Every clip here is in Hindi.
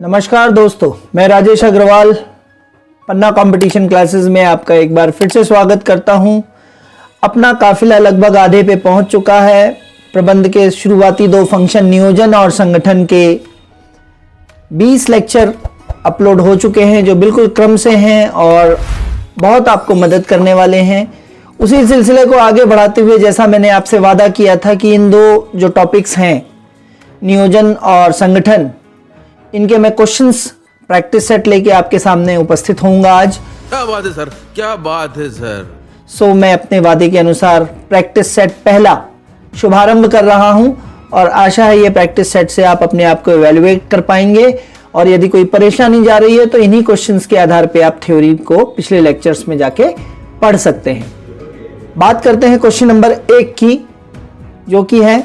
नमस्कार दोस्तों, मैं राजेश अग्रवाल पन्ना कंपटीशन क्लासेस में आपका एक बार फिर से स्वागत करता हूं। अपना काफिला लगभग आधे पे पहुंच चुका है। प्रबंध के शुरुआती 2 फंक्शन नियोजन और संगठन के 20 लेक्चर अपलोड हो चुके हैं जो बिल्कुल क्रम से हैं और बहुत आपको मदद करने वाले हैं। उसी सिलसिले को आगे बढ़ाते हुए जैसा मैंने आपसे वादा किया था कि इन 2 जो टॉपिक्स हैं नियोजन और संगठन, इनके मैं क्वेश्चंस प्रैक्टिस सेट लेके आपके सामने उपस्थित होऊंगा आज। क्या बात है सर, क्या बात है सर। सो मैं अपने वादे के अनुसार प्रैक्टिस सेट पहला शुभारंभ कर रहा हूं और आशा है ये प्रैक्टिस सेट से आप अपने आप को इवैल्यूएट कर पाएंगे और यदि कोई परेशानी जा रही है तो इन्हीं क्वेश्चंस के आधार पे आप थ्योरी को पिछले लेक्चर्स में जाके पढ़ सकते हैं। बात करते हैं क्वेश्चन नंबर 1 की, जो कि है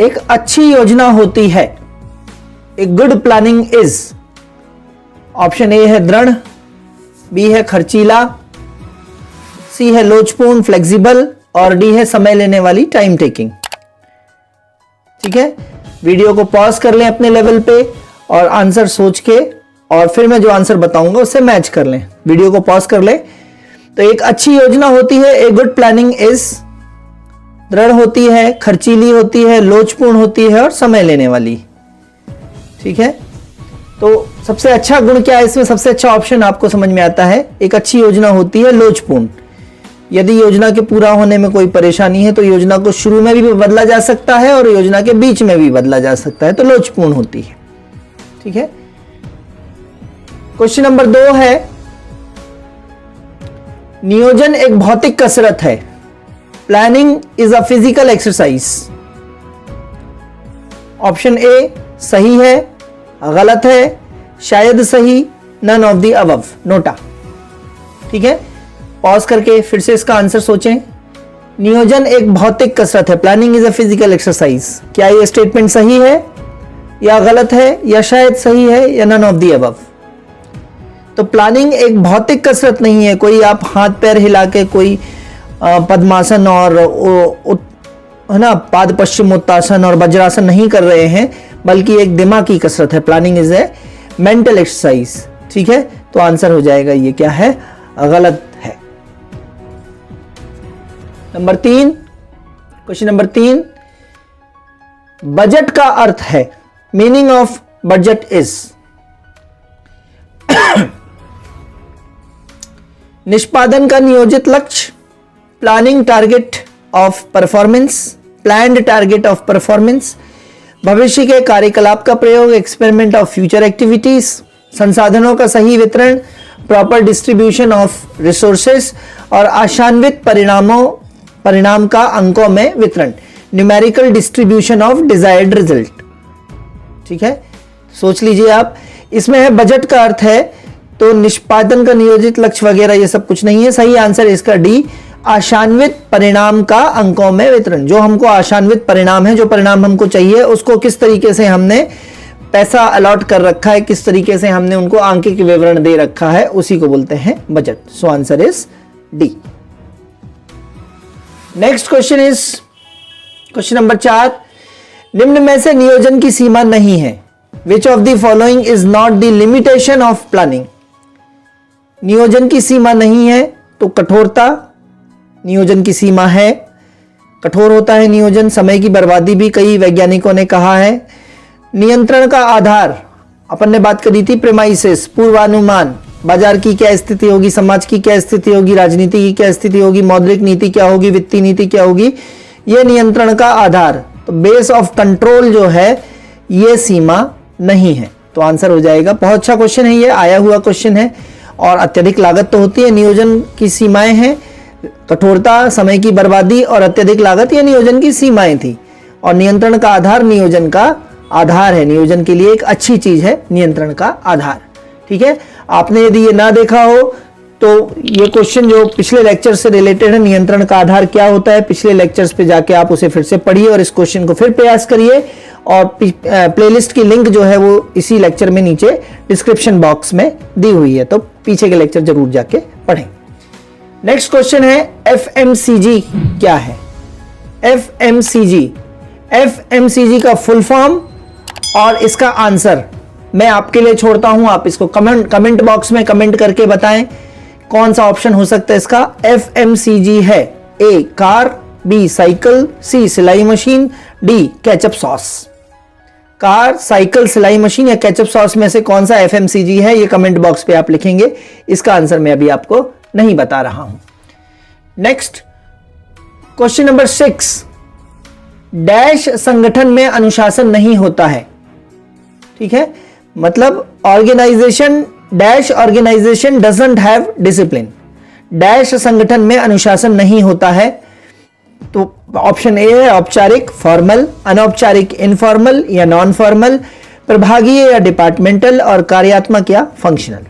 एक अच्छी योजना होती है। A good planning is, option A है दृढ़, बी है खर्चीला, सी है लोचपूर्ण फ्लेक्सिबल और डी है समय लेने वाली टाइम टेकिंग। ठीक है, वीडियो को पॉज कर लें अपने लेवल पे और आंसर सोच के और फिर मैं जो आंसर बताऊंगा उससे मैच कर लें। वीडियो को पॉज कर लें। तो एक अच्छी योजना होती है, ए गुड प्लानिंग इज, दृढ़ होती है, खर्चीली होती है, लोचपूर्ण होती है और समय लेने वाली। ठीक है, तो सबसे अच्छा गुण क्या है इसमें? सबसे अच्छा ऑप्शन आपको समझ में आता है, एक अच्छी योजना होती है लोचपूर्ण। यदि योजना के पूरा होने में कोई परेशानी है तो योजना को शुरू में भी बदला जा सकता है और योजना के बीच में भी बदला जा सकता है, तो लोचपूर्ण होती है। ठीक है, क्वेश्चन नंबर 2 है, नियोजन एक भौतिक कसरत है। Planning is a physical exercise. Option A सही है, गलत है, शायद सही, none of the above, NOTA. ठीक है, पॉज करके फिर से इसका आंसर सोचें। नियोजन एक भौतिक कसरत है, planning is a physical exercise. क्या ये स्टेटमेंट सही है या गलत है या शायद सही है या नन ऑफ द अबव? तो प्लानिंग एक भौतिक कसरत नहीं है, कोई आप हाथ पैर हिला के कोई पद्मासन और है ना पाद पश्चिमोत्तासन और वज्रासन नहीं कर रहे हैं, बल्कि एक दिमागी कसरत है। Planning is a mental exercise. ठीक है, तो आंसर हो जाएगा ये क्या है? गलत है। नंबर 3, क्वेश्चन नंबर 3, बजट का अर्थ है, मीनिंग ऑफ बजट इज निष्पादन का नियोजित लक्ष्य, planning target of performance, planned target of performance, भविष्य के कार्यकलाप का प्रयोग, एक्सपेरिमेंट ऑफ फ्यूचर एक्टिविटीज, संसाधनों का सही वितरण, प्रॉपर डिस्ट्रीब्यूशन ऑफ रिसोर्सेस और आशान्वित परिणाम का अंकों में वितरण, numerical distribution of desired result. ठीक है, सोच लीजिए आप। इसमें है बजट का अर्थ है तो निष्पादन का नियोजित लक्ष्य वगैरह ये सब कुछ नहीं है। सही आंसर इसका डी, आशान्वित परिणाम का अंकों में वितरण। जो हमको आशान्वित परिणाम है, जो परिणाम हमको चाहिए उसको किस तरीके से हमने पैसा अलॉट कर रखा है, किस तरीके से हमने उनको आंकिक विवरण दे रखा है, उसी को बोलते हैं budget. So answer is D. Next question is question number 4, निम्न में से नियोजन की सीमा नहीं है। Which of the following is not the limitation of planning. नियोजन की सीमा नहीं है तो कठोरता नियोजन की सीमा है। कठोर होता है नियोजन, समय की बर्बादी भी कई वैज्ञानिकों ने कहा है। नियंत्रण का आधार, अपन ने बात करी थी, प्रेमाइसिस, पूर्वानुमान, बाजार की क्या स्थिति होगी, समाज की क्या स्थिति होगी, राजनीति की क्या स्थिति होगी, मौद्रिक नीति क्या होगी, वित्तीय नीति क्या होगी, यह नियंत्रण का आधार। तो बेस ऑफ कंट्रोल जो है यह सीमा नहीं है, तो आंसर हो जाएगा। बहुत अच्छा क्वेश्चन है, ये आया हुआ क्वेश्चन है और अत्यधिक लागत तो होती है। नियोजन की सीमाएं हैं कठोरता, समय की बर्बादी और अत्यधिक लागत, ये नियोजन की सीमाएं थी। और नियंत्रण का आधार नियोजन का आधार है। नियोजन के लिए एक अच्छी चीज है नियंत्रण का आधार। ठीक है, आपने यदि ये ना देखा हो तो ये क्वेश्चन जो पिछले लेक्चर से रिलेटेड है, नियंत्रण का आधार क्या होता है, पिछले लेक्चर्स पे जाके आप उसे फिर से पढ़िए और इस क्वेश्चन को फिर प्रयास करिए। और प्लेलिस्ट की लिंक जो है वो इसी लेक्चर में नीचे डिस्क्रिप्शन बॉक्स में दी हुई है, तो पीछे के लेक्चर जरूर जाके पढ़ें। नेक्स्ट क्वेश्चन है, एफएमसीजी क्या है? एफएमसीजी, एफएमसीजी का फुल फॉर्म और इसका आंसर मैं आपके लिए छोड़ता हूं, आप इसको कमेंट बॉक्स में कमेंट करके बताएं कौन सा ऑप्शन हो सकता है इसका। FMCG है ए कार, बी साइकिल, सी सिलाई machine, D ketchup sauce. Car, cycle, सिलाई मशीन या केचप सॉस में से कौन सा FMCG है, ये कमेंट बॉक्स पे आप लिखेंगे। इसका आंसर मैं अभी आपको नहीं बता रहा हूं। नेक्स्ट क्वेश्चन नंबर 6, डैश संगठन में अनुशासन नहीं होता है। ठीक है, मतलब organisation dash organisation doesn't have discipline. Dash संगठन में अनुशासन नहीं होता है। तो ऑप्शन ए है औपचारिक फॉर्मल, अनौपचारिक इनफॉर्मल या नॉन फॉर्मल, प्रभागीय या डिपार्टमेंटल और कार्यात्मक या फंक्शनल।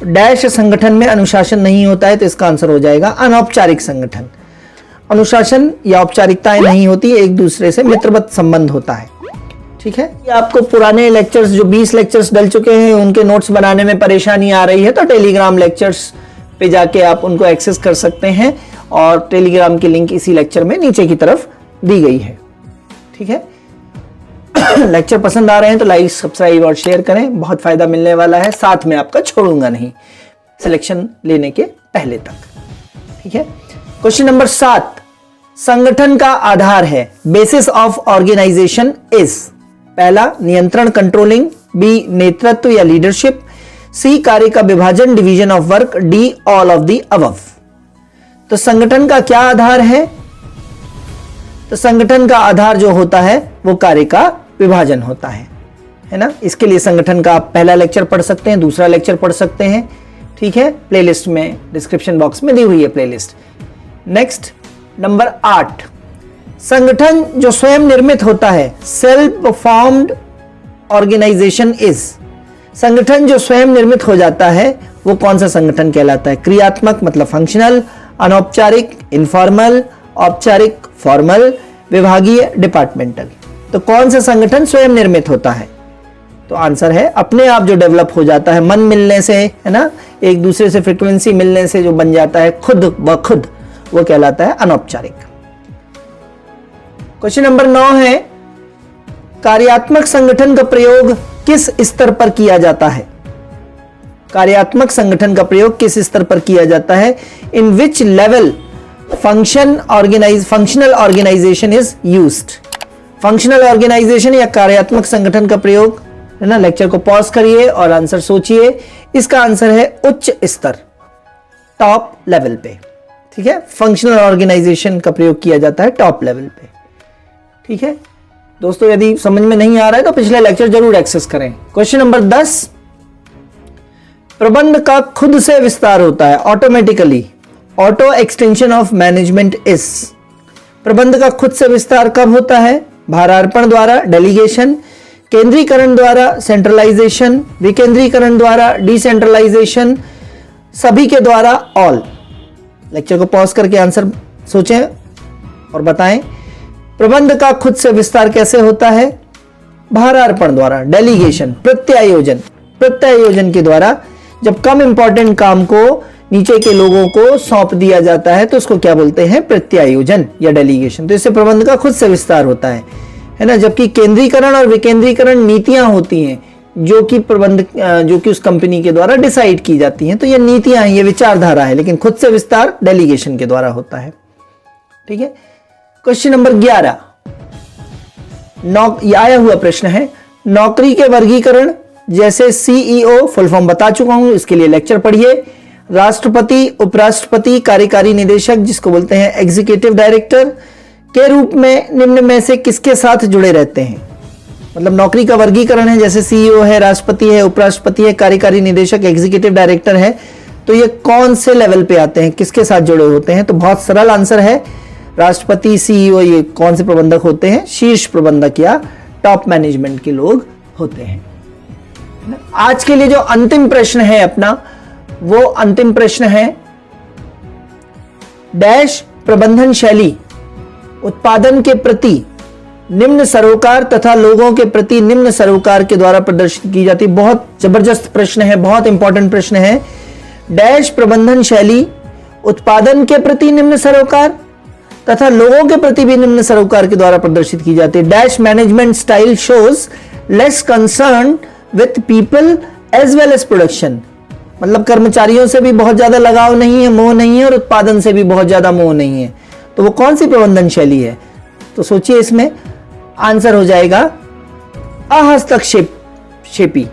तो डैश संगठन में अनुशासन नहीं होता है तो इसका आंसर हो जाएगा अनौपचारिक संगठन। अनुशासन या औपचारिकताएं नहीं होती, एक दूसरे से मित्रवत संबंध होता है। ठीक है, आपको पुराने लेक्चर्स जो 20 लेक्चर्स डल चुके हैं उनके नोट्स बनाने में परेशानी आ रही है तो टेलीग्राम लेक्चर्स पे जाके आप उनको एक्सेस कर सकते हैं और टेलीग्राम की लिंक इसी लेक्चर में नीचे की तरफ दी गई है। ठीक है, लेक्चर पसंद आ रहे हैं तो लाइक, सब्सक्राइब और शेयर करें, बहुत फायदा मिलने वाला है। साथ में आपका छोड़ूंगा नहीं सिलेक्शन लेने के पहले तक। ठीक है, क्वेश्चन नंबर 7, संगठन का आधार है। Basis of organisation is. पहला नियंत्रण कंट्रोलिंग, बी नेतृत्व या लीडरशिप, सी कार्य का विभाजन division of work, D all of the above. तो संगठन का क्या आधार है? तो संगठन का आधार जो होता है वो कार्य का विभाजन होता है ना। इसके लिए संगठन का आप पहला लेक्चर पढ़ सकते हैं, दूसरा लेक्चर पढ़ सकते हैं। ठीक है, प्लेलिस्ट में डिस्क्रिप्शन बॉक्स में दी हुई है प्लेलिस्ट। नेक्स्ट नंबर 8, संगठन जो स्वयं निर्मित होता है। Self formed organisation is. संगठन जो स्वयं निर्मित हो जाता है वो कौन सा संगठन कहलाता है? क्रियात्मक मतलब फंक्शनल, अनौपचारिक इनफॉर्मल, औपचारिक फॉर्मल, विभागीय डिपार्टमेंटल। तो कौन सा संगठन स्वयं निर्मित होता है? तो आंसर है अपने आप जो डेवलप हो जाता है, मन मिलने से, है ना, एक दूसरे से फ्रीक्वेंसी मिलने से जो बन जाता है खुद ब खुद, वो कहलाता है अनौपचारिक। क्वेश्चन नंबर 9 है, कार्यात्मक संगठन का प्रयोग किस स्तर पर किया जाता है? कार्यात्मक संगठन का प्रयोग किस स्तर पर किया जाता है? In which level functional organization is used. Functional organization या कार्यात्मक संगठन का प्रयोग, है ना। लेक्चर को पॉज करिए और आंसर सोचिए। इसका आंसर है उच्च स्तर, टॉप लेवल पे। ठीक है, फंक्शनल ऑर्गेनाइजेशन का प्रयोग किया जाता है टॉप लेवल पे। ठीक है दोस्तों, यदि समझ में नहीं आ रहा है तो पिछले लेक्चर जरूर एक्सेस करें। क्वेश्चन नंबर 10, प्रबंध का खुद से विस्तार होता है, automatically. Auto extension of management is. प्रबंध का खुद से विस्तार कब होता है? भारार्पण द्वारा, डेलीगेशन, केंद्रीकरण द्वारा, सेंट्रलाइजेशन, विकेंद्रीकरण द्वारा, डिसेंट्रलाइजेशन, सभी के द्वारा, ऑल। लेक्चर को पॉज करके आंसर सोचें और बताएं। प्रबंध का खुद से विस्तार कैसे होता है? भारार्पण द्वारा, डेलीगेशन, प्रत्यायोजन के द्वारा। जब कम इंपॉर्टेंट काम को नीचे के लोगों को सौंप दिया जाता है तो उसको क्या बोलते हैं? प्रत्यायोजन या डेलीगेशन। तो इससे प्रबंध का खुद से विस्तार होता है ना। जबकि केंद्रीकरण और विकेंद्रीकरण नीतियां होती हैं जो कि उस कंपनी के द्वारा डिसाइड की जाती हैं। तो ये नीतियां हैं, ये विचारधारा है, लेकिन खुद से विस्तार डेलीगेशन के द्वारा होता है। ठीक है, क्वेश्चन नंबर 11, आया हुआ प्रश्न है, नौकरी के वर्गीकरण जैसे सीईओ, फुल फॉर्म बता चुका हूं, इसके लिए लेक्चर पढ़िए। राष्ट्रपति, उपराष्ट्रपति, कार्यकारी निदेशक जिसको बोलते हैं एग्जीक्यूटिव डायरेक्टर के रूप में निम्न में से किसके साथ जुड़े रहते हैं? मतलब नौकरी का वर्गीकरण है, जैसे सीईओ है, राष्ट्रपति है, उपराष्ट्रपति है, कार्यकारी निदेशक, एग्जीक्यूटिव डायरेक्टर है। तो ये कौन से लेवल पे आते हैं, किसके साथ जुड़े होते हैं? तो बहुत सरल आंसर है, राष्ट्रपति, सीईओ, ये कौन से प्रबंधक होते हैं? शीर्ष प्रबंधक या टॉप मैनेजमेंट के लोग होते हैं। आज के लिए जो अंतिम प्रश्न है अपना, वो अंतिम प्रश्न है, डैश प्रबंधन शैली उत्पादन के प्रति निम्न सरोकार तथा लोगों के प्रति निम्न सरोकार के द्वारा प्रदर्शित की जाती। बहुत जबरदस्त प्रश्न है, बहुत इंपॉर्टेंट प्रश्न है। डैश प्रबंधन शैली उत्पादन के प्रति निम्न सरोकार तथा लोगों के प्रति भी निम्न सरोकार के द्वारा प्रदर्शित की जाती है। Dash management style shows less concern with people as well as production, मतलब कर्मचारियों से भी बहुत ज्यादा लगाव नहीं है, मोह नहीं है, और उत्पादन से भी बहुत ज्यादा मोह नहीं है। तो वो कौन सी प्रबंधन शैली है? तो सोचिए, इसमें आंसर हो जाएगा अहस्तक्षेपी,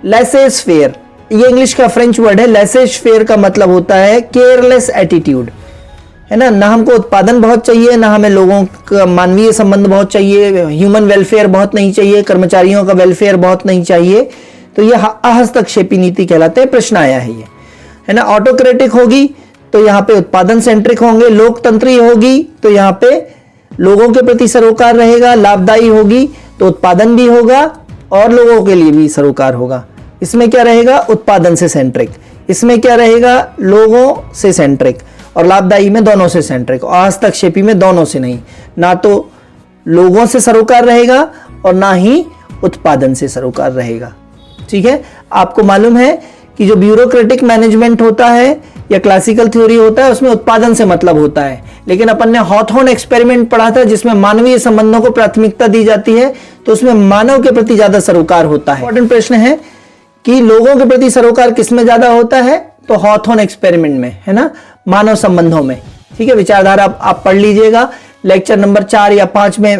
लेसेस फेयर। ये इंग्लिश का फ्रेंच वर्ड है। लेसेस फेयर का मतलब होता है केयरलेस एटीट्यूड, है ना। ना हमको उत्पादन बहुत चाहिए, ना हमें लोगों का मानवीय संबंध बहुत चाहिए, ह्यूमन वेलफेयर बहुत नहीं चाहिए, कर्मचारियों का वेलफेयर बहुत नहीं चाहिए। तो ये अहस्तक्षेपी नीति कहलाते हैं। प्रश्न आया है ये, है ना। ऑटोक्रेटिक होगी तो यहाँ पे उत्पादन सेंट्रिक होंगे, लोकतंत्री होगी तो यहाँ पे लोगों के प्रति सरोकार रहेगा, लाभदायी होगी तो उत्पादन भी होगा और लोगों के लिए भी सरोकार होगा। इसमें क्या रहेगा? उत्पादन से सेंट्रिक। इसमें क्या रहेगा? लोगों से सेंट्रिक। और लाभदायी में दोनों से सेंट्रिक। और हस्तक्षेपी में दोनों से नहीं, ना तो लोगों से सरोकार रहेगा और ना ही उत्पादन से सरोकार रहेगा। ठीक है। आपको मालूम है कि जो ब्यूरोक्रेटिक मैनेजमेंट होता है या क्लासिकल थ्योरी होता है उसमें उत्पादन से मतलब होता है, लेकिन अपन ने हॉथॉर्न एक्सपेरिमेंट पढ़ा था जिसमें मानवीय संबंधों को प्राथमिकता दी जाती है, तो उसमें मानव के प्रति ज्यादा सरोकार होता है। इंपॉर्टेंट प्रश्न है कि लोगों के प्रति सरोकार किसमें ज्यादा होता है? तो हॉथॉर्न एक्सपेरिमेंट में, है ना, मानव संबंधों में। ठीक है। विचारधारा आप पढ़ लीजिएगा। लेक्चर नंबर 4 या 5 में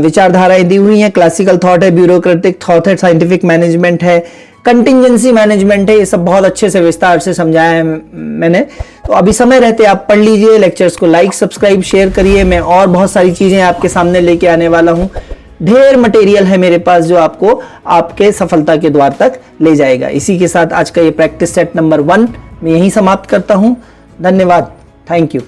विचारधाराएं दी हुई हैं। क्लासिकल थॉट है, ब्यूरोक्रेटिक थॉट है, साइंटिफिक मैनेजमेंट है, कंटिंजेंसी मैनेजमेंट है। ये सब बहुत अच्छे से विस्तार से समझाया है मैंने। तो अभी समय रहते आप पढ़ लीजिए। लेक्चर्स को लाइक, सब्सक्राइब, शेयर करिए। मैं और बहुत सारी चीजें आपके सामने लेके आने वाला हूं। ढेर मटेरियल है मेरे पास जो आपको आपके सफलता के द्वार तक ले जाएगा। इसी के साथ आज का ये प्रैक्टिस सेट नंबर 1 मैं यहीं समाप्त करता हूं। धन्यवाद। Thank you.